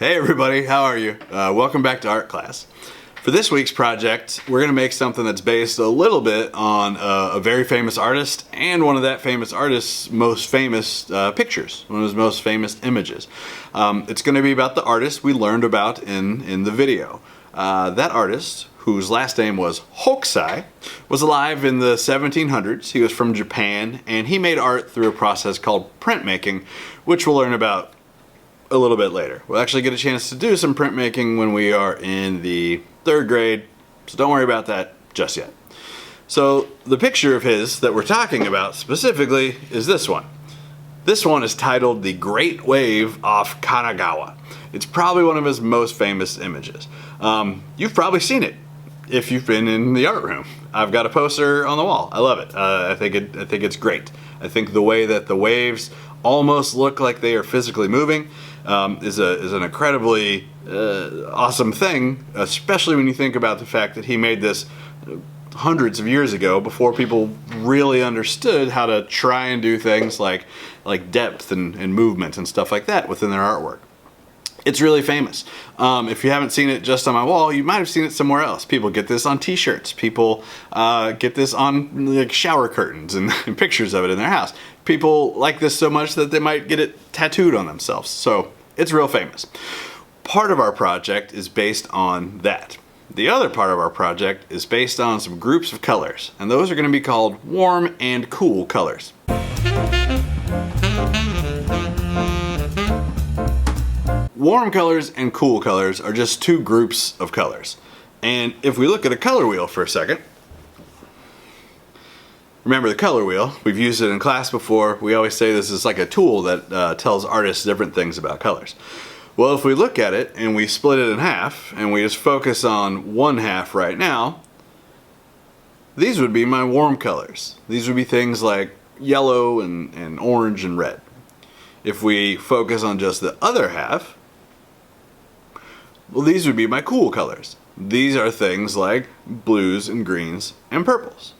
Hey everybody, how are you? Welcome back to art class. For this week's project, we're going to make something that's based a little bit on a very famous artist and one of that famous artist's most famous pictures, one of his most famous images. It's going to be about the artist we learned about in the video. That artist, whose last name was Hokusai, was alive in the 1700s. He was from Japan, and he made art through a process called printmaking, which we'll learn about a little bit later. We'll actually get a chance to do some printmaking when we are in the 3rd grade, so don't worry about that just yet. So the picture of his that we're talking about specifically is this one. This one is titled The Great Wave off Kanagawa. It's probably one of his most famous images. You've probably seen it if you've been in the art room. I've got a poster on the wall. I love it. I think it's great. I think the way that the waves almost look like they are physically moving is an incredibly awesome thing, especially when you think about the fact that he made this hundreds of years ago before people really understood how to try and do things like depth and movement and stuff like that within their artwork. It's really famous. If you haven't seen it just on my wall, you might have seen it somewhere else. People get this on t-shirts. People get this on like shower curtains and pictures of it in their house. People like this so much that they might get it tattooed on themselves. So it's real famous. Part of our project is based on that. The other part of our project is based on some groups of colors, and those are going to be called warm and cool colors. Warm colors and cool colors are just two groups of colors. And if we look at a color wheel for a second, remember the color wheel, we've used it in class before. We always say this is like a tool that tells artists different things about colors. Well, if we look at it and we split it in half and we just focus on one half right now, these would be my warm colors. These would be things like yellow and orange and red. If we focus on just the other half, well, these would be my cool colors. These are things like blues and greens and purples.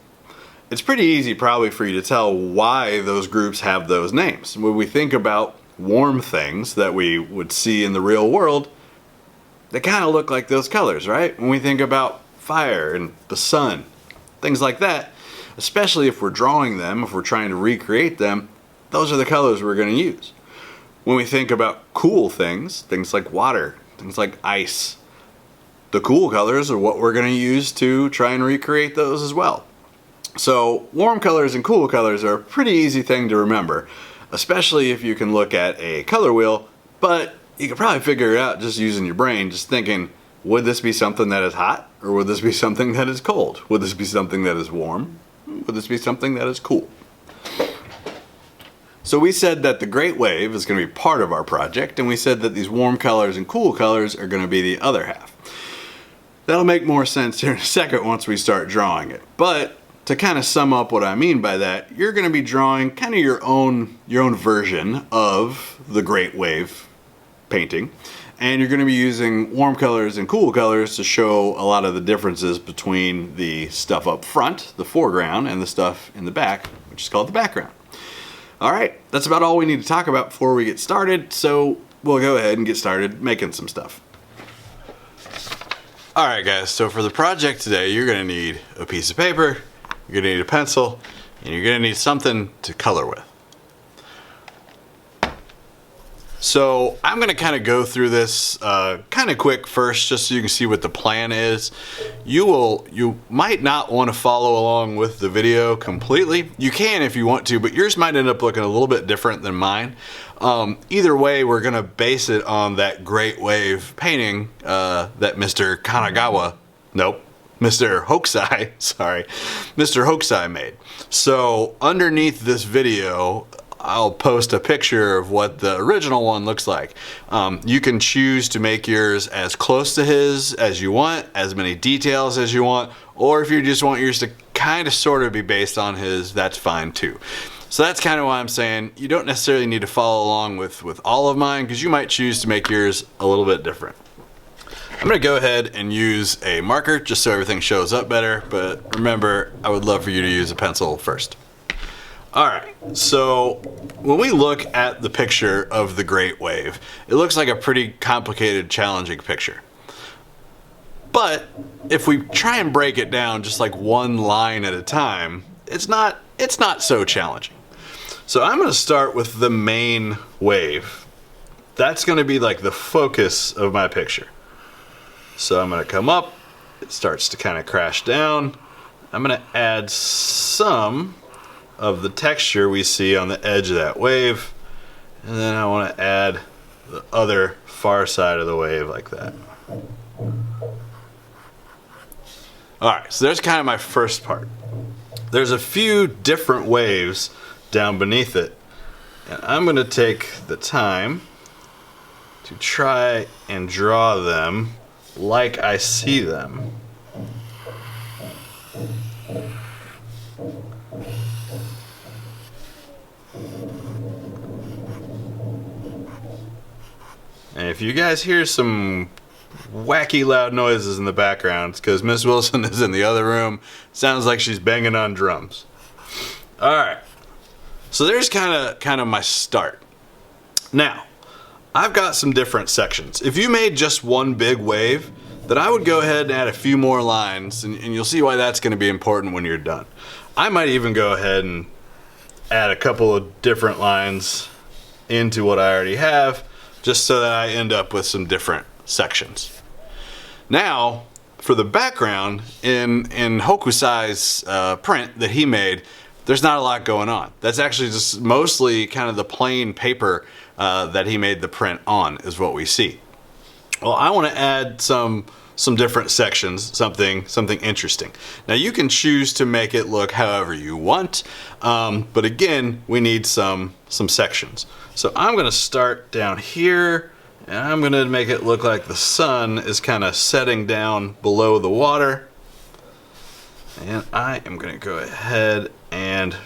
It's pretty easy probably for you to tell why those groups have those names. When we think about warm things that we would see in the real world, they kind of look like those colors, right? When we think about fire and the sun, things like that, especially if we're drawing them, if we're trying to recreate them, those are the colors we're going to use. When we think about cool things like water, things like ice, the cool colors are what we're going to use to try and recreate those as well. So warm colors and cool colors are a pretty easy thing to remember, especially if you can look at a color wheel, but you can probably figure it out just using your brain, just thinking, would this be something that is hot or would this be something that is cold? Would this be something that is warm? Would this be something that is cool? So we said that the Great Wave is going to be part of our project, and we said that these warm colors and cool colors are going to be the other half. That'll make more sense here in a second once we start drawing it. But to kind of sum up what I mean by that, you're going to be drawing kind of your own version of the Great Wave painting, and you're going to be using warm colors and cool colors to show a lot of the differences between the stuff up front, the foreground, and the stuff in the back, which is called the background. Alright, that's about all we need to talk about before we get started, so we'll go ahead and get started making some stuff. Alright guys, so for the project today, you're going to need a piece of paper, you're going to need a pencil, and you're going to need something to color with. So I'm going to kind of go through this kind of quick first, just so you can see what the plan is. You might not want to follow along with the video completely. You can if you want to, but yours might end up looking a little bit different than mine. Either way, we're going to base it on that Great Wave painting that Mr. Hokusai made. So underneath this video, I'll post a picture of what the original one looks like. You can choose to make yours as close to his as you want, as many details as you want, or if you just want yours to kind of sort of be based on his, that's fine too. So that's kind of why I'm saying you don't necessarily need to follow along with all of mine, because you might choose to make yours a little bit different. I'm going to go ahead and use a marker just so everything shows up better, but remember, I would love for you to use a pencil first. All right, so when we look at the picture of the great wave, it looks like a pretty complicated, challenging picture. But if we try and break it down just like one line at a time, it's not so challenging. So I'm going to start with the main wave. That's going to be like the focus of my picture. So I'm going to come up, it starts to kind of crash down. I'm going to add some of the texture we see on the edge of that wave, and then I want to add the other far side of the wave like that. Alright, so there's kind of my first part. There's a few different waves down beneath it, and I'm going to take the time to try and draw them like I see them. And if you guys hear some wacky loud noises in the background, it's because Miss Wilson is in the other room. Sounds like she's banging on drums. Alright, so there's kind of my start. Now, I've got some different sections. If you made just one big wave, then I would go ahead and add a few more lines, and you'll see why that's going to be important when you're done. I might even go ahead and add a couple of different lines into what I already have, just so that I end up with some different sections. Now, for the background, in Hokusai's print that he made, there's not a lot going on. That's actually just mostly kind of the plain paper that he made the print on is what we see. Well, I want to add some different sections, something interesting. Now you can choose to make it look however you want, but again, we need some sections. So I'm going to start down here, and I'm going to make it look like the sun is kind of setting down below the water. And I am going to go ahead and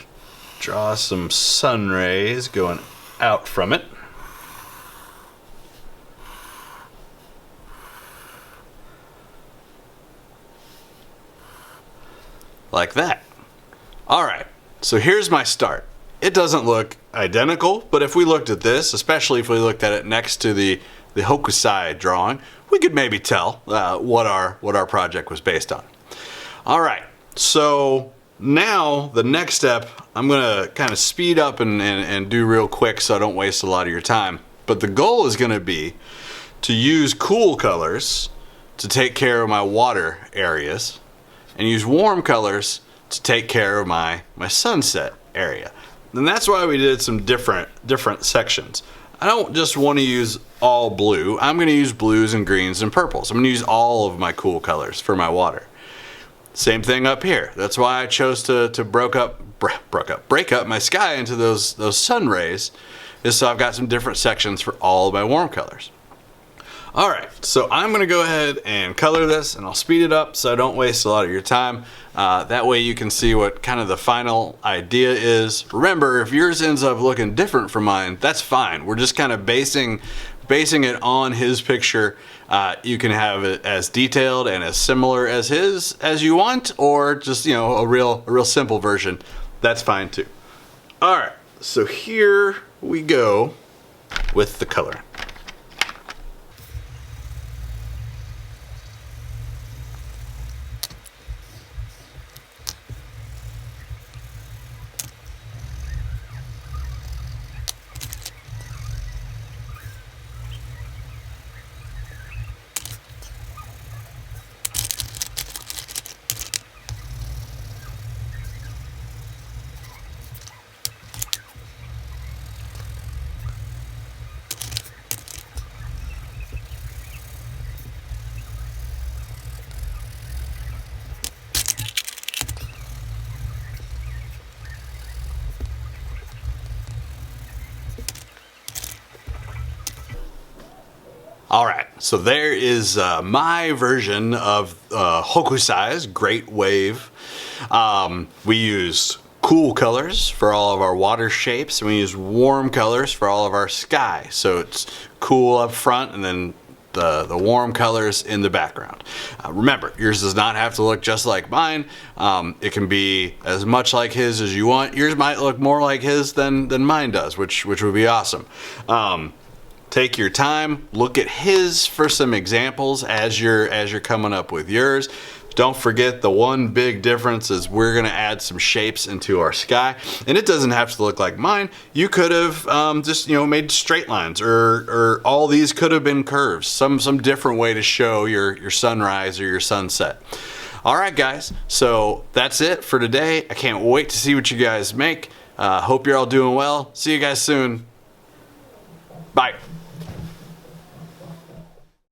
draw some sun rays going out from it. Like that. Alright, so here's my start. It doesn't look identical, but if we looked at this, especially if we looked at it next to the Hokusai drawing, we could maybe tell what our project was based on. Alright, so now the next step, I'm going to kind of speed up and do real quick so I don't waste a lot of your time. But the goal is going to be to use cool colors to take care of my water areas, and use warm colors to take care of my sunset area. And that's why we did some different sections. I don't just want to use all blue. I'm going to use blues and greens and purples. I'm going to use all of my cool colors for my water. Same thing up here. That's why I chose to break up my sky into those sun rays, is so I've got some different sections for all of my warm colors. Alright, so I'm going to go ahead and color this, and I'll speed it up so I don't waste a lot of your time. That way you can see what kind of the final idea is. Remember, if yours ends up looking different from mine, that's fine. We're just kind of basing it on his picture. You can have it as detailed and as similar as his as you want, or just, you know, a real simple version. That's fine too. Alright, so here we go with the color. Alright, so there is my version of Hokusai's Great Wave. We used cool colors for all of our water shapes, and we used warm colors for all of our sky. So it's cool up front and then the warm colors in the background. Remember, yours does not have to look just like mine. It can be as much like his as you want. Yours might look more like his than mine does, which would be awesome. Take your time, look at his for some examples as you're coming up with yours. Don't forget, the one big difference is we're gonna add some shapes into our sky, and it doesn't have to look like mine. You could have just made straight lines, or all these could have been curves. Some different way to show your sunrise or your sunset. All right, guys. So that's it for today. I can't wait to see what you guys make. Hope you're all doing well. See you guys soon. Bye.